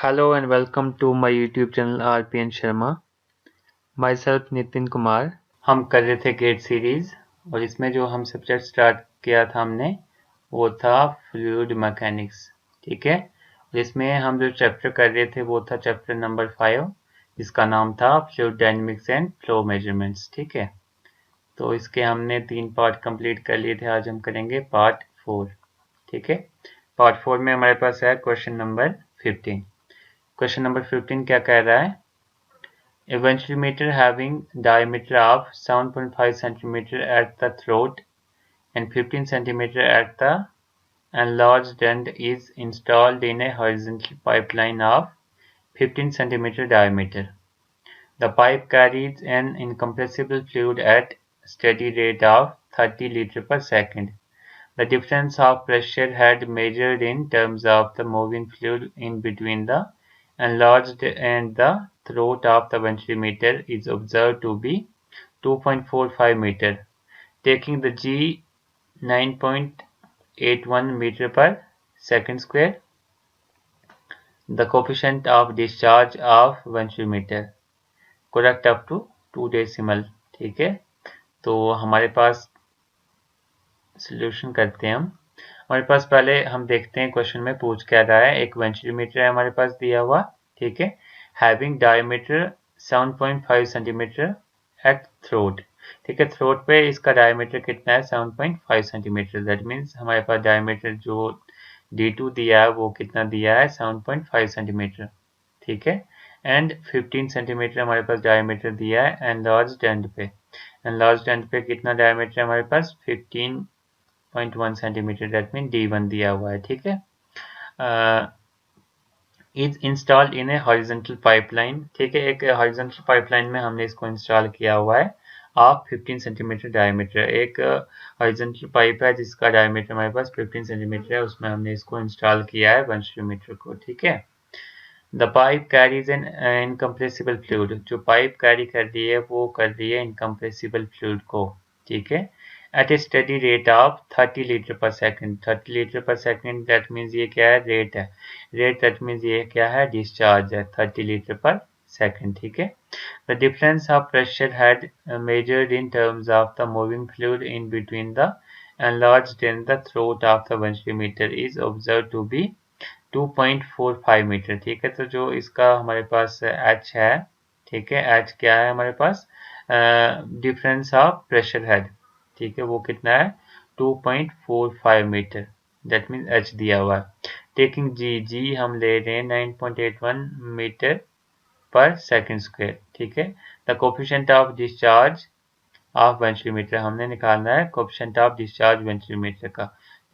Hello and welcome to my YouTube channel RPN Sharma. Myself Nitin Kumar. हम कर रहे थे गेट सीरीज और इसमें जो हम सब्जेक्ट स्टार्ट किया था हमने वो था फ्लूइड मैकेनिक्स. ठीक है, इसमें हम जो चैप्टर कर रहे थे वो था चैप्टर नंबर 5 जिसका नाम था fluid dynamics and flow measurements. ठीक है, तो इसके हमने 3 पार्ट कंप्लीट कर लिए थे. आज हम करेंगे पार्ट 4. ठीक है, पार्ट 4 में हमारे पास है क्वेश्चन नंबर 15. क्वेश्चन नंबर 15 क्या कह रहा है? A ventilator having diameter of 7.5 cm at the throat and 15 cm at the enlarged end is installed in a horizontal pipeline of 15 cm diameter. The pipe carries an incompressible fluid at steady rate of 30 liters per second. The difference of pressure head measured in terms of the moving fluid in between the enlarged and the throat of the ventilator is observed to be 2.45 meter, taking the G 9.81 meter per second square. The coefficient of discharge of ventilator correct up to 2 decimal. ठीक है, तो हमारे पास solution करते हैं. हम हमारे पास पहले हम देखते हैं क्वेश्चन में पूछ क्या रहा है. एक वेंटिलेटर है हमारे पास दिया हुआ. ठीक है, having diameter 7.5 centimetre at throat. ठीक है, थ्रोट पे इसका डायमीटर कितना है? 7.5 सेंटीमीटर. दैट मीन्स हमारे पास डायमीटर जो D2 दिया है वो कितना दिया है? 7.5 सेंटीमीटर. ठीक है, एंड 15 सेंटीमीटर हमारे पास डायमीटर दिया है एनलार्ज्ड एंड पे. एनलार्ज्ड एंड पे कितना डायमीटर है हमारे पास? 15.1 सेंटीमीटर. दैट मीन D1 दिया हुआ है. ठीक है, is installed in A horizontal pipeline. ठीक है, एक हॉरिजॉन्टल पाइपलाइन में हमने इसको इंस्टॉल किया हुआ है ऑफ 15 सेंटीमीटर डायमीटर. एक हॉरिजॉन्टल पाइप है जिसका डायमीटर हमारे पास 15 सेंटीमीटर है, उसमें हमने इसको इंस्टॉल किया है वेंटिलेटर को. ठीक है, the pipe carries an incompressible fluid. जो पाइप कैरी कर रही है वो कर रही है इनकम्प्रेसिबल फ्लूइड को. ठीक है, at a steady rate of 30 litre per second. 30 litre per second that means ये क्या है? रेट है. रेट दैट मीन्स ये क्या है? डिस्चार्ज है 30 लीटर पर सेकंड. ठीक है, the difference of pressure head measured in terms of the moving fluid in between the enlarged in the throat of the ventilator is observed to be 2.45 metre. ठीक है, तो जो इसका हमारे पास H है. ठीक है, H क्या है हमारे पास? Difference of pressure head. ठीक है, वो कितना है? 2.45 मीटर. दैट मीन्स H दिया हुआ है. टेकिंग G हम ले रहे हैं 9.81 मीटर पर सेकेंड स्क्वायर. ठीक है, the coefficient of discharge of ventilator हमने निकालना है. कोफिशिएंट ऑफ डिस्चार्ज वेंटिलेटर का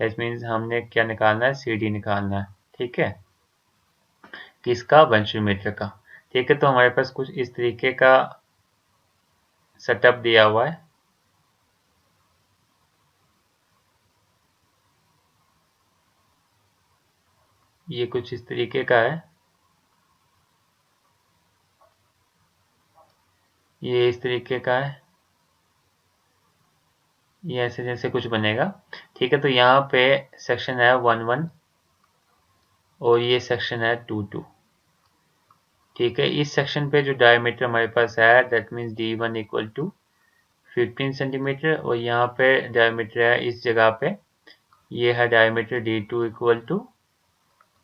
दैट मीन्स हमने क्या निकालना है? CD निकालना है. ठीक है, किसका? वेंटिलेटर का. ठीक है, तो हमारे पास कुछ इस तरीके का सेटअप दिया हुआ है. ये कुछ इस तरीके का है. ये इस तरीके का है. ये ऐसे जैसे कुछ बनेगा. ठीक है, तो यहाँ पे सेक्शन है 1-1 और ये सेक्शन है 2-2. ठीक है, इस सेक्शन पे जो डायमीटर हमारे पास है that means D1 equal to 15 centimetre और यहाँ पे डायमीटर है इस जगह पे ये है diameter D2 equal to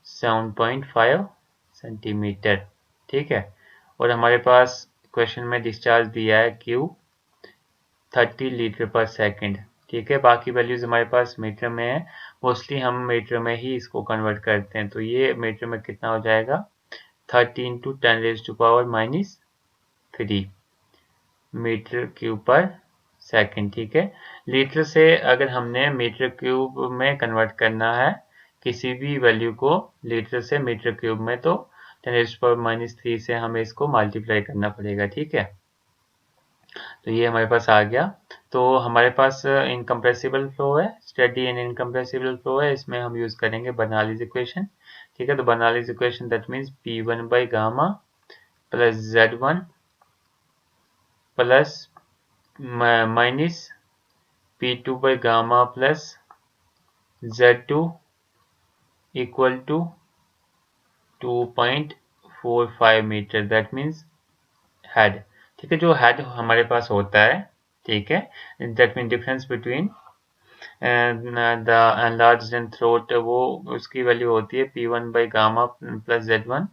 7.5 centimetre. ठीक है, और हमारे पास क्वेश्चन में डिस्चार्ज दिया है Q 30 लीटर पर सेकंड. ठीक है, बाकी वैल्यूज हमारे पास मीटर में है. मोस्टली हम मीटर में ही इसको कन्वर्ट करते हैं, तो ये मीटर में कितना हो जाएगा? 30 इंटू 10⁻³ मीटर क्यूब पर सेकंड. ठीक है, लीटर से अगर हमने मीटर क्यूब में कन्वर्ट करना है किसी भी वैल्यू को लीटर से मीटर क्यूब में, तो 10⁻³ से हमें इसको मल्टीप्लाई करना पड़ेगा. ठीक है, तो ये हमारे पास आ गया. तो हमारे पास इनकम्प्रेसिबल फ्लो है, स्टेडी एंड इनकम्प्रेसिबल फ्लो है. इसमें हम यूज करेंगे बर्नौलीज इक्वेशन. ठीक है, तो Bernoulli's equation that means P1 by gamma plus Z1 plus minus P2 by gamma plus Z2 equal to 2.45 metre, that means head. ठीक है, जो हेड हमारे पास होता है, ठीक है, that mean difference between the enlarged and throat, वो उसकी वैल्यू होती है P1 by gamma plus Z1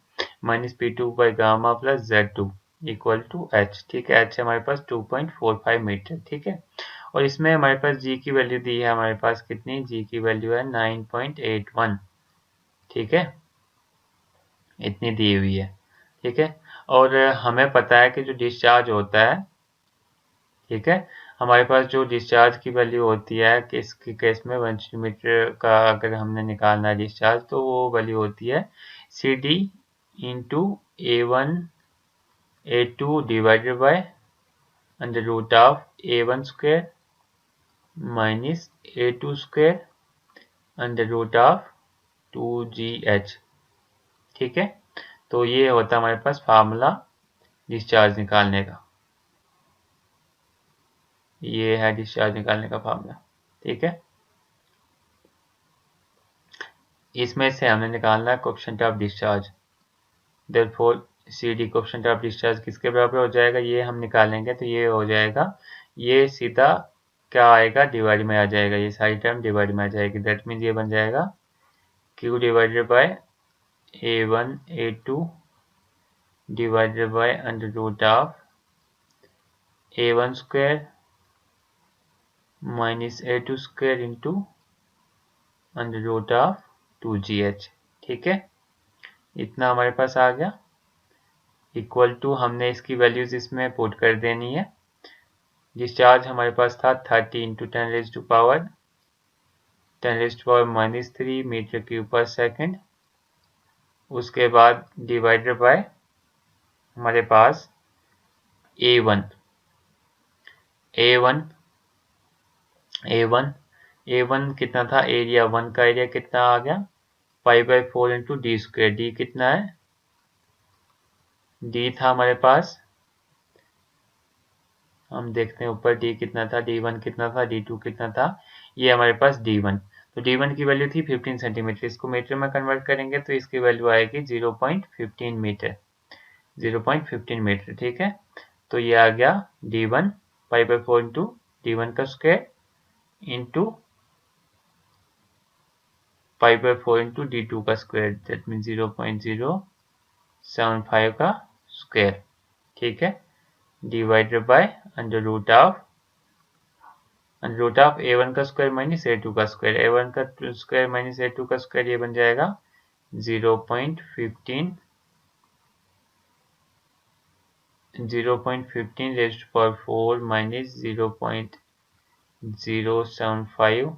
minus P2 by gamma plus Z2 equal to H। ठीक है, H हमारे पास 2.45 मीटर। ठीक है, और इसमें हमारे पास G की वैल्यू दी है, हमारे पास कितनी, G की वैल्यू है 9.81। ठीक है, इतनी दी हुई है। ठीक है, और हमें पता है कि जो डिस्चार्ज होता है, ठीक है, हमारे पास जो डिस्चार्ज की वैल्यू होती है कि इसके केस में 1 सेंटीमीटर का अगर हमने निकालना है डिस्चार्ज, तो वो वैल्यू होती है CD into A1 A2 divided by under root of A1 square minus A2 square under root of 2GH। ठीक है, तो ये होता है हमारे पास फार्मूला डिस्चार्ज निकालने का, ये है डिस्चार्ज निकालने का फार्मूला। ठीक है, इसमें से हमें निकालना है coefficient of discharge. Therefore CD coefficient of discharge किसके बराबर हो जाएगा, ये हम निकालेंगे तो ये हो जाएगा, ये सीधा क्या आएगा, डिवाइड में आ जाएगा, ये सारी टर्म डिवाइड में आ जाएगी। दैट मीन्स ये बन जाएगा Q divided by A1 A2 divided by under root of A1 square minus A2 square into under root of 2GH। ठीक है, इतना हमारे पास आ गया, इक्वल टू हमने इसकी वैल्यूज इसमें पुट कर देनी है। डिस्चार्ज हमारे पास था 30 इंटू 10 माइनस 3 मीटर क्यूब पर सेकेंड। उसके बाद डिवाइडेड बाय हमारे पास A1 कितना था, एरिया 1 का एरिया कितना आ गया, 5/4 इंटू डी स्क्वायर। डी कितना है, डी था हमारे पास, हम देखते हैं ऊपर डी कितना था, D1 कितना था, D2 कितना था, ये हमारे पास D1। तो D1 की वैल्यू थी 15 सेंटीमीटर, इसको मीटर में कन्वर्ट करेंगे तो इसकी वैल्यू आएगी 0.15 मीटर, 0.15 मीटर। ठीक है, तो ये आ गया D1 5/4 इंटू D1 का स्क्वायर इंटू 5/4 इंटू D2 का स्क्वायर, दैट मीन 0.075 का स्क्वायर। ठीक है, divided by under root of A1 का स्क्वायर माइनस A2 का स्क्वायर, A1 का स्क्वायर माइनस A2 का स्क्वायर, ये बन जाएगा 0.15 raised to power 4 minus 0.075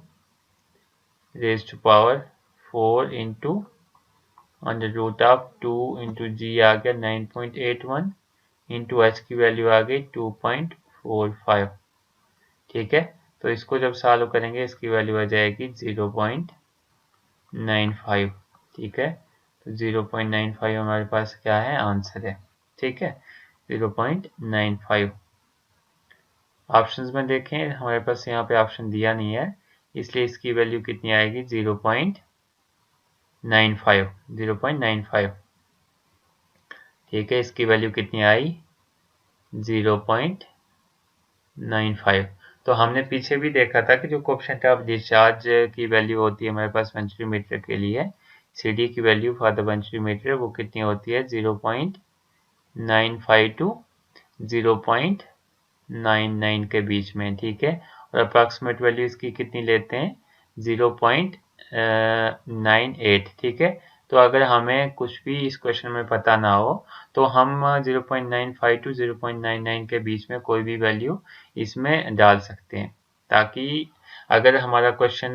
raised to power 4 into under root of 2 into g आ गया 9.81 इंटू एच की वैल्यू आ गई 2.45। ठीक है, तो इसको जब सॉल्व करेंगे इसकी वैल्यू आ जाएगी 0.95। ठीक है, तो 0.95 हमारे पास क्या है, आंसर है। ठीक है, 0.95। ऑप्शंस में देखें, हमारे पास यहाँ पे ऑप्शन दिया नहीं है, इसलिए इसकी वैल्यू कितनी आएगी, 0.95। ठीक है, इसकी वैल्यू कितनी आई, 0.95। तो हमने पीछे भी देखा था कि जो कोएफिशिएंट ऑफ डिस्चार्ज की वैल्यू होती है हमारे पास 1 सेंटीमीटर के लिए, CD की वैल्यू फॉर द 1 सेंटीमीटर वो कितनी होती है, 0.95 टू 0.99 के बीच में। ठीक है, और अप्रॉक्सीमेट वैल्यू इसकी कितनी लेते हैं, 0.98। ठीक है, तो अगर हमें कुछ भी इस क्वेश्चन में पता ना हो तो हम 0.95 टू 0.99 के बीच में कोई भी वैल्यू इसमें डाल सकते हैं, ताकि अगर हमारा क्वेश्चन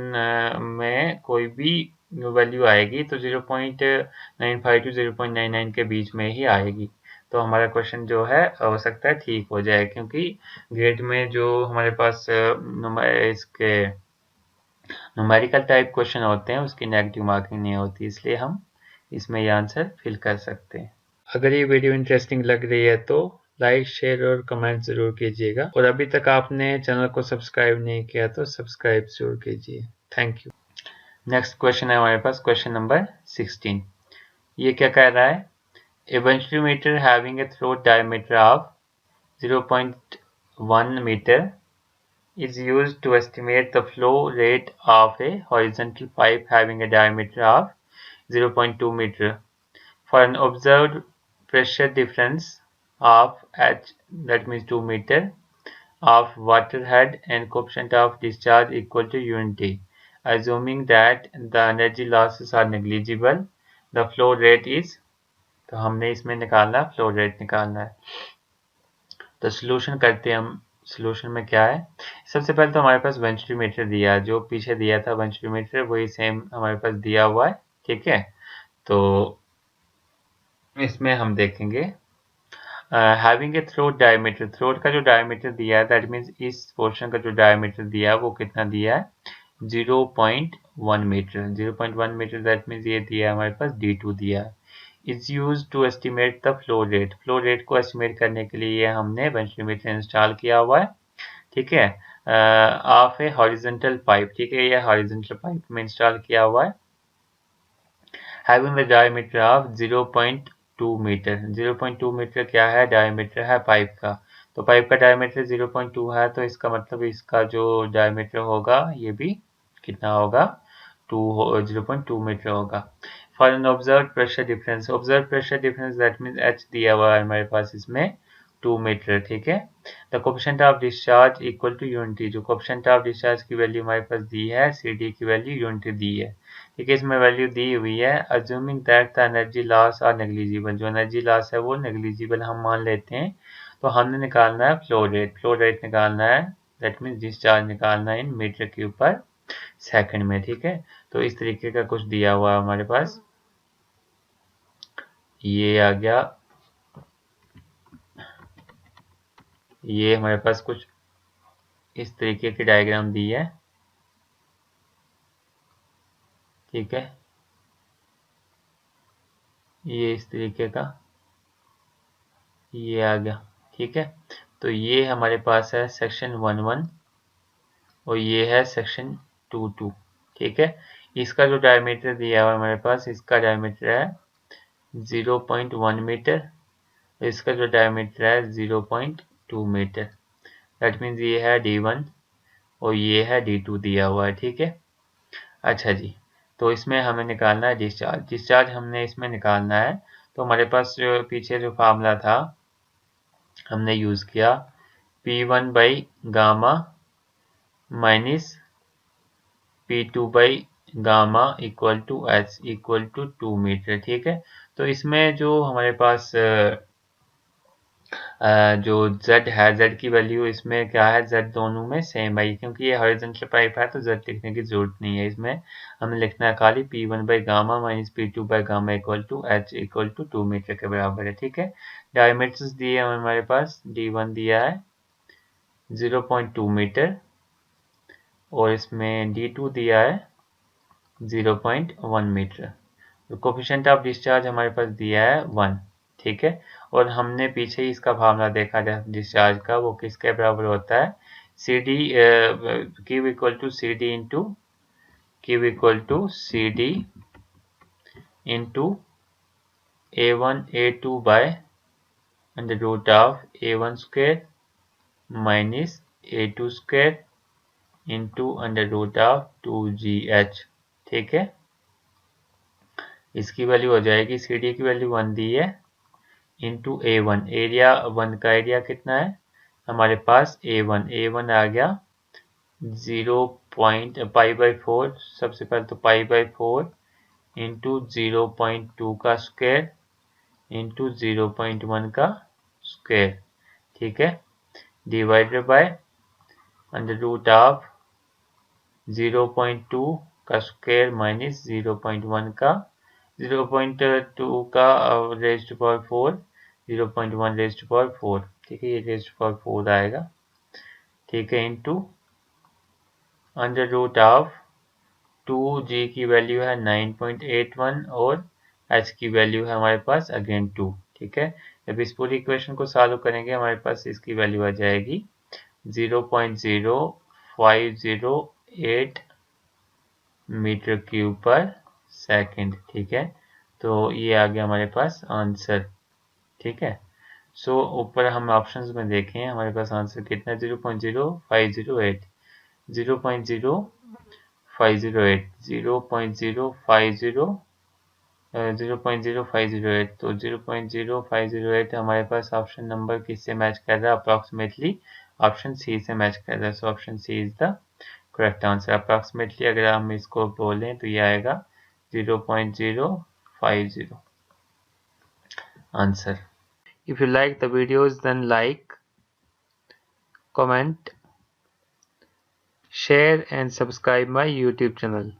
में कोई भी वैल्यू आएगी तो 0.95 टू 0.99 के बीच में ही आएगी, तो हमारा क्वेश्चन जो है हो सकता है ठीक हो जाए, क्योंकि ग्रेड में जो हमारे पास इसके न्यूमेरिकल टाइप क्वेश्चन होते हैं उसकी नेगेटिव मार्किंग नहीं होती, इसलिए हम इसमें ये आंसर फिल कर सकते हैं। अगर ये वीडियो इंटरेस्टिंग लग रही है तो लाइक, शेयर और कमेंट जरूर कीजिएगा, और अभी तक आपने चैनल को सब्सक्राइब नहीं किया तो सब्सक्राइब जरूर कीजिए। Thank you. नेक्स्ट क्वेश्चन है हमारे पास क्वेश्चन नंबर 16। ये क्या कह रहा है, a ventimeter having a throat diameter of 0.1 meter is used to estimate the flow rate of a horizontal pipe having a diameter of 0.2 meter. For an observed pressure difference of h, that means 2 meter, of waterhead and coefficient of discharge equal to unity, assuming that the energy losses are negligible, the flow rate is, तो हमने इसमें निकालना है, flow rate निकालना है। तो solution करते हैं हम। सोल्यूशन में क्या है, सबसे पहले तो हमारे पास वेंटिमीटर दिया है, जो पीछे दिया था वेंटिमीटर वही सेम हमारे पास दिया हुआ है, ठीक है। तो इसमें हम देखेंगे having a throat diameter, throat का जो डायमीटर दिया है दैट मीन्स इस पोर्शन का जो डायमीटर दिया है वो कितना दिया है, 0.1 मीटर। 0.1 मीटर दैट मीन्स ये दिया है हमारे पास D2 दिया है। Is use to estimate the flow rate, flow rate को एस्टिमेट करने के लिए हमने वेंटिमीटर इंस्टॉल किया हुआ है, ठीक है। ऑफ ए हॉरिजॉन्टल पाइप, ठीक है, ये हॉरिजॉन्टल पाइप में इंस्टॉल किया हुआ है। Having the diameter of 0.2 metre, 0.2 metre क्या है, डायमीटर है पाइप का। तो पाइप का डायमीटर 0.2 है, तो इसका मतलब इसका जो डायमीटर होगा ये भी कितना होगा, 0.2 मीटर होगा। For an observe pressure difference, observe pressure difference that means H दिया हुआ है हमारे पास इसमें 2 मीटर, ठीक है। The coefficient of discharge equal to unity, जो कोएफिशिएंट ऑफ डिस्चार्ज की वैल्यू हमारे पास दी है, सी डी की वैल्यू यूनिटी दी है, ठीक है, इसमें वैल्यू दी हुई है। Assuming that the energy loss are negligible, जो एनर्जी लॉस है वो नेग्लिजिबल हम मान लेते हैं। तो हमने निकालना है फ्लो रेट, फ्लो रेट निकालना है दैट मीन्स डिस्चार्ज निकालना है इन मीटर क्यूब पर सेकंड में, ठीक है। तो इस तरीके का कुछ दिया हुआ है हमारे पास, ये आ गया, ये हमारे पास कुछ इस तरीके की डायग्राम दी है, ठीक है, ये इस तरीके का ये आ गया, ठीक है। तो ये हमारे पास है सेक्शन 1.1 और ये है सेक्शन 2.2, ठीक है। इसका जो डायमीटर दिया हुआ है हमारे पास, इसका डायमीटर है 0.1 मीटर, इसका जो डायमीटर है 0.2 मीटर, दैट मीन्स ये है D1 और ये है D2 दिया हुआ है, ठीक है। अच्छा जी, तो इसमें हमें निकालना है डिस्चार्ज, डिस्चार्ज हमने इसमें निकालना है। तो हमारे पास जो पीछे जो फार्मूला था हमने यूज़ किया P1 by gamma minus P2 by gamma equal to H equal to 2 metre, ठीक है। तो इसमें जो हमारे पास जो Z है, Z की वैल्यू इसमें क्या है, Z दोनों में सेम है, क्योंकि ये हॉरिजॉन्टल पाइप है तो Z लिखने की जरूरत नहीं है, इसमें हमें लिखना है खाली P1 by gamma minus P2 by gamma equal to H equal to 2 metre के बराबर है, ठीक है। डायमीटर्स दिए हैं हमारे पास, D1 दिया है 0.2 मीटर और इसमें D2 दिया है 0.1 मीटर। तो कोफिशिएंट ऑफ डिस्चार्ज हमारे पास दिया है 1, ठीक है। और हमने पीछे ही इसका फार्मूला देखा डिस्चार्ज का, वो किसके बराबर होता है, C D Q equal to C D into Q equal to C D into A1 A2 by under root of A1 square minus A2 square into under root of 2GH, ठीक है। इसकी value हो जाएगी, सी D की value 1 दी है into A1, area 1 का area कितना है हमारे पास A1 आ गया 0.π/4, सबसे पहले तो π/4 इंटू 0.2 का स्क्वायर इंटू 0.1 का स्क्वायर, ठीक है, divided by under root of 0.2 का स्क्वायर माइनस 0.1 का 0.2 का raise to power 4, 0.1 raise to power 4, ठीक है, ये रेज टू पावर 4 आएगा, ठीक है, into under root of 2G की वैल्यू है 9.81 और H की वैल्यू है हमारे पास अगेन 2, ठीक है। जब इस पूरी इक्वेशन को सॉल्व करेंगे हमारे पास इसकी वैल्यू आ जाएगी 0.0508 मीटर क्यूब पर सेकंड, ठीक है। तो ये आ गया हमारे पास आंसर। ठीक है, सो ऊपर हम ऑप्शंस में देखें, हमारे पास आंसर कितना है 0.0508, 0.0508, 0.0508, तो 0.0508 हमारे पास ऑप्शन नंबर किससे मैच कर रहा है? अप्रॉक्सीमेटली ऑप्शन सी से मैच कर रहा है। So option C is the correct answer. Approximately अगर हम इसको बोलें तो ये आएगा 0.050 answer. If you like the videos, then like, comment, share and subscribe my YouTube channel.